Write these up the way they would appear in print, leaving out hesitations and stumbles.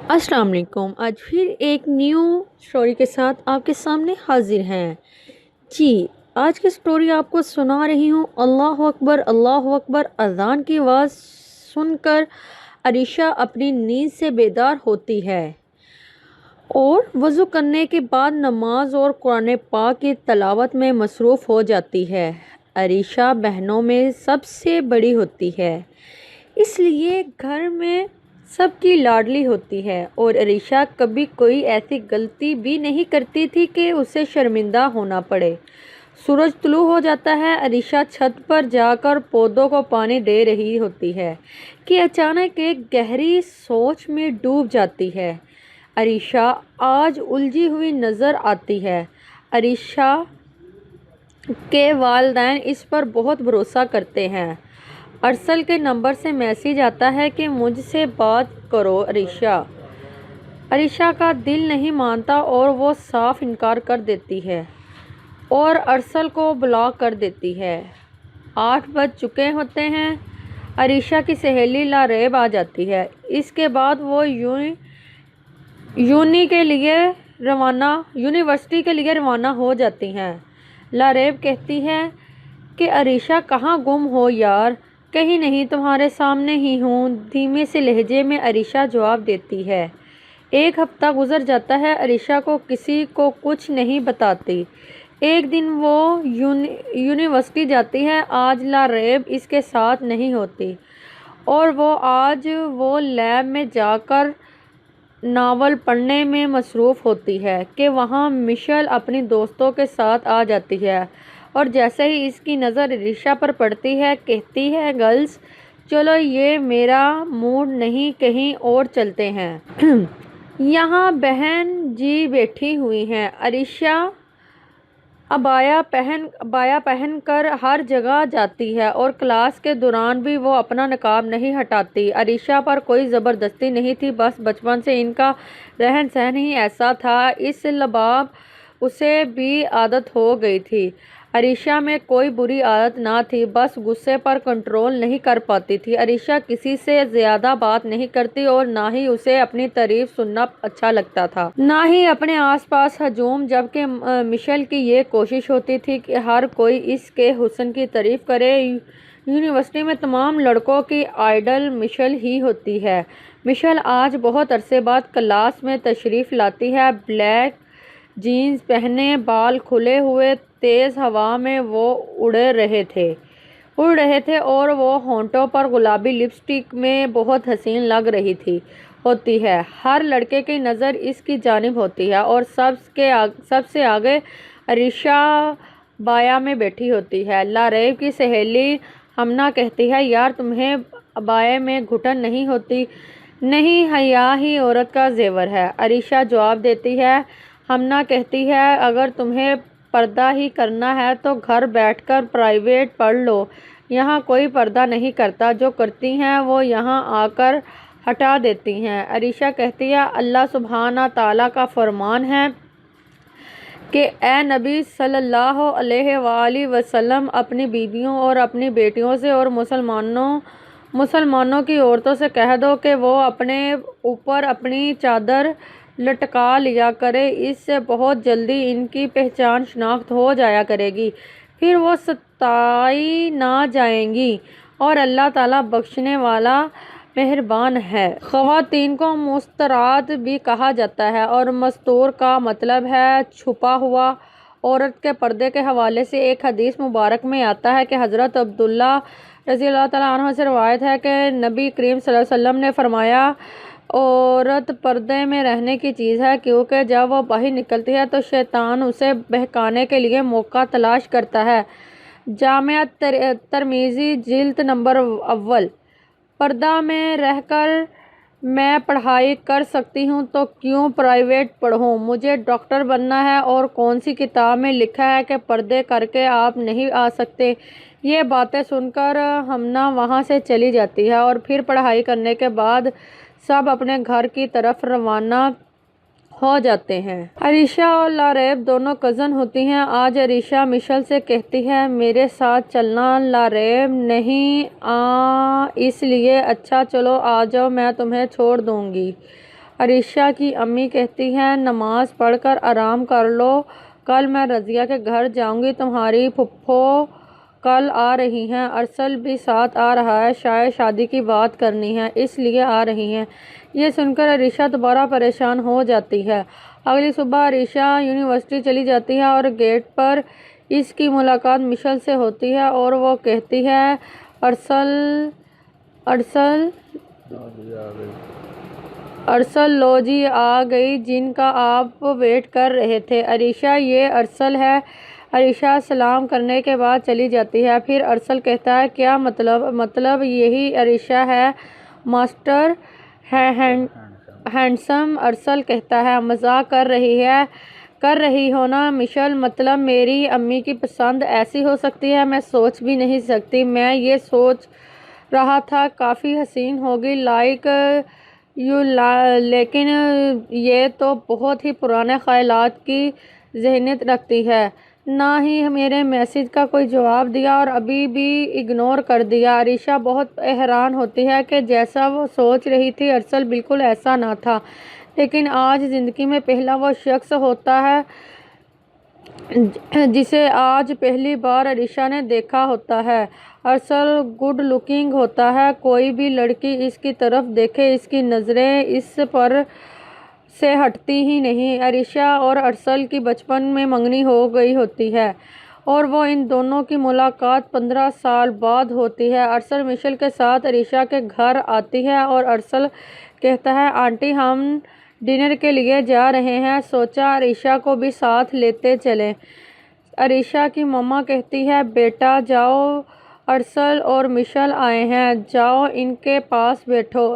السلام علیکم۔ آج پھر ایک نیو سٹوری کے ساتھ آپ کے سامنے حاضر ہیں۔ جی، آج کی سٹوری آپ کو سنا رہی ہوں۔ اللہ اکبر اللہ اکبر۔ اذان کی آواز سن کر عریشہ اپنی نیند سے بیدار ہوتی ہے اور وضو کرنے کے بعد نماز اور قرآن پاک کی تلاوت میں مصروف ہو جاتی ہے۔ عریشہ بہنوں میں سب سے بڑی ہوتی ہے، اس لیے گھر میں سب کی لاڈلی ہوتی ہے، اور عریشہ کبھی کوئی ایسی غلطی بھی نہیں کرتی تھی کہ اسے شرمندہ ہونا پڑے۔ سورج طلوع ہو جاتا ہے۔ عریشہ چھت پر جا کر پودوں کو پانی دے رہی ہوتی ہے کہ اچانک ایک گہری سوچ میں ڈوب جاتی ہے۔ عریشہ آج الجھی ہوئی نظر آتی ہے۔ عریشہ کے والدین اس پر بہت بھروسہ کرتے ہیں۔ ارسل کے نمبر سے میسج آتا ہے کہ مجھ سے بات کرو عریشہ۔ عریشہ کا دل نہیں مانتا اور وہ صاف انکار کر دیتی ہے اور ارسل کو بلاک کر دیتی ہے۔ 8 بج چکے ہوتے ہیں۔ عریشہ کی سہیلی لاریب آ جاتی ہے۔ اس کے بعد وہ یونیورسٹی کے لیے روانہ ہو جاتی ہیں۔ لاریب کہتی ہے کہ عریشہ کہاں گم ہو یار؟ کہیں نہیں، تمہارے سامنے ہی ہوں، دھیمے سے لہجے میں عریشہ جواب دیتی ہے۔ 1 ہفتہ گزر جاتا ہے۔ عریشہ کو کسی کو کچھ نہیں بتاتی۔ ایک دن وہ یونیورسٹی جاتی ہے۔ آج لاریب اس کے ساتھ نہیں ہوتی اور آج وہ لیب میں جا کر ناول پڑھنے میں مصروف ہوتی ہے کہ وہاں مشیل اپنی دوستوں کے ساتھ آ جاتی ہے، اور جیسے ہی اس کی نظر عریشہ پر پڑتی ہے کہتی ہے، گرلز چلو، یہ میرا موڈ نہیں، کہیں اور چلتے ہیں۔ یہاں بہن جی بیٹھی ہوئی ہیں۔ عریشہ عبایا پہن کر ہر جگہ جاتی ہے اور کلاس کے دوران بھی وہ اپنا نقاب نہیں ہٹاتی۔ عریشہ پر کوئی زبردستی نہیں تھی، بس بچپن سے ان کا رہن سہن ہی ایسا تھا۔ اس لباب اسے بھی عادت ہو گئی تھی۔ عریشہ میں کوئی بری عادت نہ تھی، بس غصے پر کنٹرول نہیں کر پاتی تھی۔ عریشہ کسی سے زیادہ بات نہیں کرتی اور نہ ہی اسے اپنی تعریف سننا اچھا لگتا تھا، نہ ہی اپنے آس پاس ہجوم، جبکہ مشیل کی یہ کوشش ہوتی تھی کہ ہر کوئی اس کے حسن کی تعریف کرے۔ یونیورسٹی میں تمام لڑکوں کی آئیڈل مشیل ہی ہوتی ہے۔ مشیل آج بہت عرصے بعد کلاس میں تشریف لاتی ہے۔ بلیک جینز پہنے، بال کھلے ہوئے، تیز ہوا میں وہ اڑ رہے تھے اور وہ ہونٹوں پر گلابی لپسٹک میں بہت حسین لگ رہی ہوتی ہے۔ ہر لڑکے کی نظر اس کی جانب ہوتی ہے اور سب سے آگے عریشہ بایاں میں بیٹھی ہوتی ہے۔ لاریب کی سہیلی ہمنا کہتی ہے، یار تمہیں بایاں میں گھٹن نہیں ہوتی؟ نہیں، حیا ہی عورت کا زیور ہے، عریشہ جواب دیتی ہے۔ ہمنا کہتی ہے، اگر تمہیں پردہ ہی کرنا ہے تو گھر بیٹھ کر پرائیویٹ پڑھ لو، یہاں کوئی پردہ نہیں کرتا، جو کرتی ہیں وہ یہاں آ کر ہٹا دیتی ہیں۔ عریشہ کہتی ہے، اللہ سبحانہ تعالیٰ کا فرمان ہے کہ اے نبی صلی اللہ علیہ وآلہ وسلم اپنی بیویوں اور اپنی بیٹیوں سے اور مسلمانوں کی عورتوں سے کہہ دو کہ وہ اپنے اوپر اپنی چادر لٹکا لیا کرے، اس سے بہت جلدی ان کی پہچان شناخت ہو جایا کرے گی، پھر وہ ستائی نہ جائیں گی، اور اللہ تعالیٰ بخشنے والا مہربان ہے۔ خواتین کو مستورات بھی کہا جاتا ہے، اور مستور کا مطلب ہے چھپا ہوا۔ عورت کے پردے کے حوالے سے ایک حدیث مبارک میں آتا ہے کہ حضرت عبداللہ رضی اللہ تعالیٰ عنہ سے روایت ہے کہ نبی کریم صلی اللہ علیہ وسلم نے فرمایا، عورت پردے میں رہنے کی چیز ہے، کیونکہ جب وہ باہر نکلتی ہے تو شیطان اسے بہکانے کے لیے موقع تلاش کرتا ہے۔ جامع ترمذی جلد نمبر 1۔ پردہ میں رہ کر میں پڑھائی کر سکتی ہوں تو کیوں پرائیویٹ پڑھوں؟ مجھے ڈاکٹر بننا ہے، اور کون سی کتاب میں لکھا ہے کہ پردے کر کے آپ نہیں آ سکتے؟ یہ باتیں سن کر ہمنا وہاں سے چلی جاتی ہے، اور پھر پڑھائی کرنے کے بعد سب اپنے گھر کی طرف روانہ ہو جاتے ہیں۔ عریشہ اور لاریب دونوں کزن ہوتی ہیں۔ آج عریشہ مشیل سے کہتی ہے، میرے ساتھ چلنا؟ لاریب، نہیں، اس لیے؟ اچھا چلو آ جاؤ، میں تمہیں چھوڑ دوں گی۔ عریشہ کی امی کہتی ہیں نماز پڑھ کر آرام کر لو، کل میں رضیہ کے گھر جاؤں گی، تمہاری پھپھو کل آ رہی ہیں، ارسل بھی ساتھ آ رہا ہے، شاید شادی کی بات کرنی ہے اس لیے آ رہی ہیں۔ یہ سن کر عریشہ دوبارہ پریشان ہو جاتی ہے۔ اگلی صبح عریشہ یونیورسٹی چلی جاتی ہے اور گیٹ پر اس کی ملاقات مشل سے ہوتی ہے اور وہ کہتی ہے ارسل لو جی آ گئی جن کا آپ ویٹ کر رہے تھے۔ عریشہ یہ ارسل ہے۔ عریشہ سلام کرنے کے بعد چلی جاتی ہے۔ پھر ارسل کہتا ہے کیا مطلب یہی عریشہ ہے ماسٹر ہینڈسم؟ ارسل کہتا ہے مذاق کر رہی ہو نا مشل، مطلب میری امی کی پسند ایسی ہو سکتی ہے؟ میں سوچ بھی نہیں سکتی۔ میں یہ سوچ رہا تھا کافی حسین ہوگی لائک یو، لیکن یہ تو بہت ہی پرانے خیالات کی ذہنیت رکھتی ہے۔ نہ ہی میرے میسج کا کوئی جواب دیا اور ابھی بھی اگنور کر دیا۔ عریشہ بہت حیران ہوتی ہے کہ جیسا وہ سوچ رہی تھی ارسل بالکل ایسا نہ تھا، لیکن آج زندگی میں پہلا وہ شخص ہوتا ہے جسے آج پہلی بار عریشہ نے دیکھا ہوتا ہے۔ ارسل گڈ لکنگ ہوتا ہے، کوئی بھی لڑکی اس کی طرف دیکھے اس کی نظریں اس پر سے ہٹتی ہی نہیں۔ عریشہ اور ارسل کی بچپن میں منگنی ہو گئی ہوتی ہے اور وہ ان دونوں کی ملاقات 15 سال بعد ہوتی ہے۔ ارسل مشل کے ساتھ عریشہ کے گھر آتی ہے اور ارسل کہتا ہے آنٹی ہم ڈنر کے لیے جا رہے ہیں، سوچا عریشہ کو بھی ساتھ لیتے چلیں۔ عریشہ کی مما کہتی ہے بیٹا جاؤ، ارسل اور مشل آئے ہیں، جاؤ ان کے پاس بیٹھو۔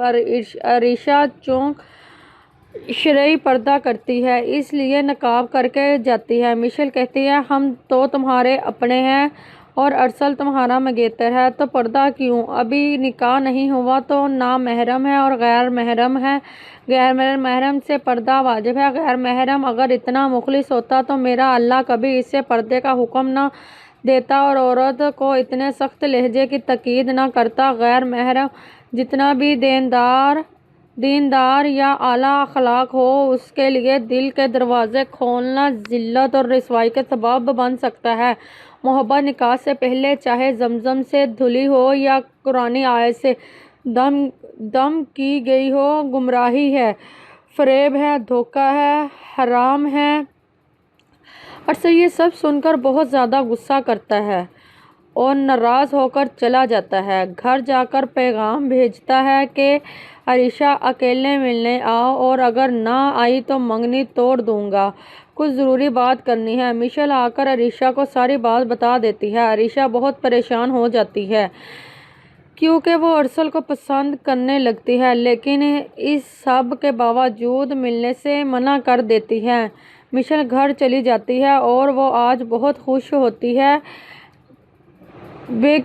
عریشہ چونک شرعی پردہ کرتی ہے اس لیے نقاب کر کے جاتی ہے۔ مشل کہتی ہے ہم تو تمہارے اپنے ہیں اور ارسل تمہارا منگیتر ہے، تو پردہ کیوں؟ ابھی نکاح نہیں ہوا تو نامحرم ہے اور غیر محرم ہے، غیر محرم سے پردہ واجب ہے۔ غیر محرم اگر اتنا مخلص ہوتا تو میرا اللہ کبھی اسے پردے کا حکم نہ دیتا اور عورت کو اتنے سخت لہجے کی تاکید نہ کرتا۔ غیر محرم جتنا بھی دیندار یا اعلیٰ اخلاق ہو اس کے لیے دل کے دروازے کھولنا ذلت اور رسوائی کا سبب بن سکتا ہے۔ محبت نکاح سے پہلے چاہے زمزم سے دھلی ہو یا قرآن آیت سے دم کی گئی ہو، گمراہی ہے، فریب ہے، دھوکہ ہے، حرام ہے۔ ارسل یہ سب سن کر بہت زیادہ غصہ کرتا ہے اور ناراض ہو کر چلا جاتا ہے۔ گھر جا کر پیغام بھیجتا ہے کہ عریشہ اکیلے ملنے آؤ اور اگر نہ آئی تو منگنی توڑ دوں گا، کچھ ضروری بات کرنی ہے۔ مشل آ کر عریشہ کو ساری بات بتا دیتی ہے۔ عریشہ بہت پریشان ہو جاتی ہے کیونکہ وہ ارسل کو پسند کرنے لگتی ہے، لیکن اس سب کے باوجود ملنے سے منع کر دیتی ہے۔ مشل گھر چلی جاتی ہے اور وہ آج بہت خوش ہوتی ہے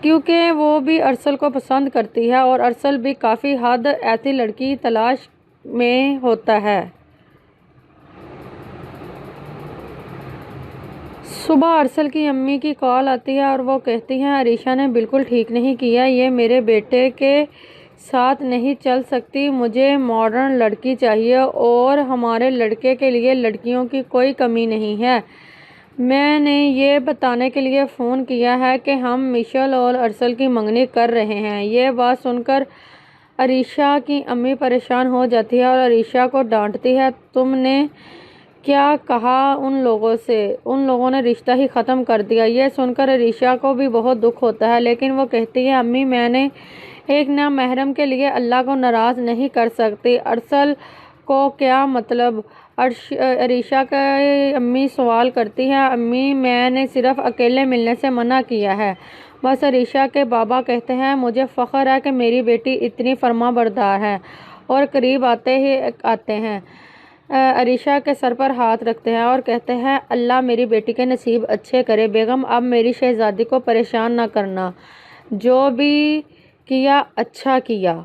کیونکہ وہ بھی ارسل کو پسند کرتی ہے اور ارسل بھی کافی حد ایسی لڑکی تلاش میں ہوتا ہے۔ صبح ارسل کی امی کی کال آتی ہے اور وہ کہتی ہیں عریشہ نے بالکل ٹھیک نہیں کیا، یہ میرے بیٹے کے ساتھ نہیں چل سکتی، مجھے ماڈرن لڑکی چاہیے اور ہمارے لڑکے کے لیے لڑکیوں کی کوئی کمی نہیں ہے۔ میں نے یہ بتانے کے لیے فون کیا ہے کہ ہم مشل اور ارسل کی منگنی کر رہے ہیں۔ یہ بات سن کر عریشہ کی امی پریشان ہو جاتی ہے اور عریشہ کو ڈانٹتی ہے تم نے کیا کہا ان لوگوں سے؟ ان لوگوں نے رشتہ ہی ختم کر دیا۔ یہ سن کر عریشہ کو بھی بہت دکھ ہوتا ہے، لیکن وہ کہتی ہے امی میں نے ایک نامحرم کے لیے اللہ کو ناراض نہیں کر سکتی۔ ارسل کو کیا مطلب؟ عریشہ کی امی سوال کرتی ہے امی میں نے صرف اکیلے ملنے سے منع کیا ہے بس۔ عریشہ کے بابا کہتے ہیں مجھے فخر ہے کہ میری بیٹی اتنی فرما بردار ہے، اور قریب آتے ہی آتے ہیں عریشہ کے سر پر ہاتھ رکھتے ہیں اور کہتے ہیں اللہ میری بیٹی کے نصیب اچھے کرے، بیگم اب میری شہزادی کو پریشان نہ کرنا، جو بھی کیا اچھا کیا۔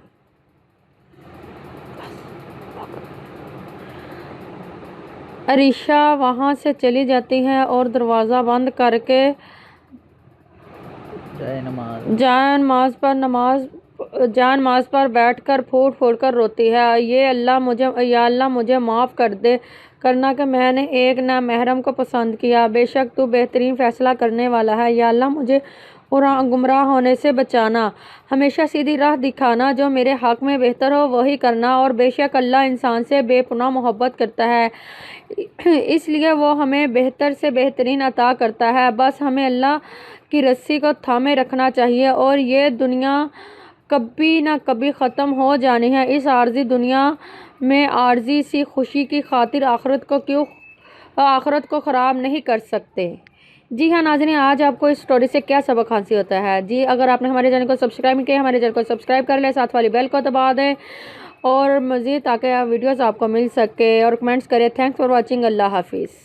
عریشہ وہاں سے چلی جاتی ہے اور دروازہ بند کر کے جائے نماز پر نماز جان ماز پر بیٹھ کر پھوٹ پھوٹ کر روتی ہے، یا اللہ مجھے معاف کرنا کہ میں نے ایک نامحرم کو پسند کیا، بے شک تو بہترین فیصلہ کرنے والا ہے۔ یا اللہ مجھے گمراہ ہونے سے بچانا، ہمیشہ سیدھی راہ دکھانا، جو میرے حق میں بہتر ہو وہی کرنا، اور بے شک اللہ انسان سے بے پناہ محبت کرتا ہے، اس لیے وہ ہمیں بہتر سے بہترین عطا کرتا ہے۔ بس ہمیں اللہ کی رسی کو تھامے رکھنا چاہیے، اور یہ دنیا کبھی نہ کبھی ختم ہو جانی ہے۔ اس عارضی دنیا میں عارضی سی خوشی کی خاطر آخرت کو خراب نہیں کر سکتے۔ جی ہاں ناظرین، آج آپ کو اس سٹوری سے کیا سبق حاصل ہوتا ہے؟ جی اگر آپ نے ہمارے چینل کو سبسکرائب نہیں کیا، ہمارے چینل کو سبسکرائب کر لیں، ساتھ والی بیل کو دبا دیں، اور مزید تاکہ ویڈیوز آپ کو مل سکے، اور کمنٹس کریں۔ Thanks for watching. اللہ حافظ۔